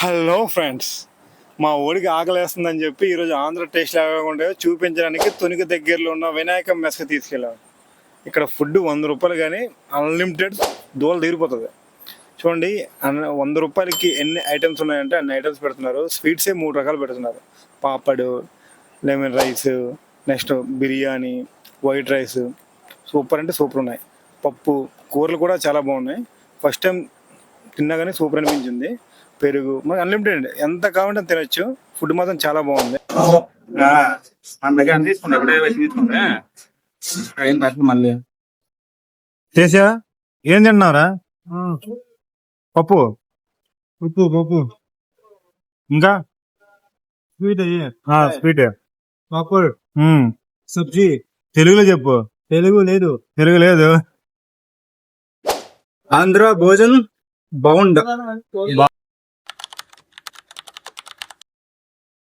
Hello friends, మా ఊరికి ఆకలేస్తుందని చెప్పి ఈరోజు ఆంధ్ర టేస్ట్ లేకుండా చూపించడానికి తునికి దగ్గరలో ఉన్న వినాయక మెస్కి తీసుకెళ్ళాము. ఇక్కడ ఫుడ్ 100 రూపాయలు, కానీ అన్లిమిటెడ్ దూల తీరిపోతుంది. చూడండి, 100 రూపాయలకి ఎన్ని ఐటమ్స్ ఉన్నాయంటే అన్ని ఐటమ్స్ పెడుతున్నారు. స్వీట్సే 3 రకాలు పెడుతున్నారు. పాపడు, lemon rice, next biryani, white rice, super అంటే సూపర్ ఉన్నాయి. పప్పు, కూరలు కూడా చాలా బాగున్నాయి. ఫస్ట్ టైం తిన్నా కానీ సూపర్ అనిపించింది. పెరుగు మనకి అన్లిమిటెడ్, ఎంత కావాలంటే అంత తినొచ్చు. ఫుడ్ మాత్రం చాలా బాగుంది. మళ్ళీ చేసా ఏం తిన్నావురా? పప్పు ఉప్పు పప్పు ఇంకా స్వీట్ స్వీట్ పాపడ్ సబ్జీ. తెలుగులో చెప్పు. తెలుగు లేదు. తెలుగు లేదు. ఆంధ్ర భోజన్ బాగుండ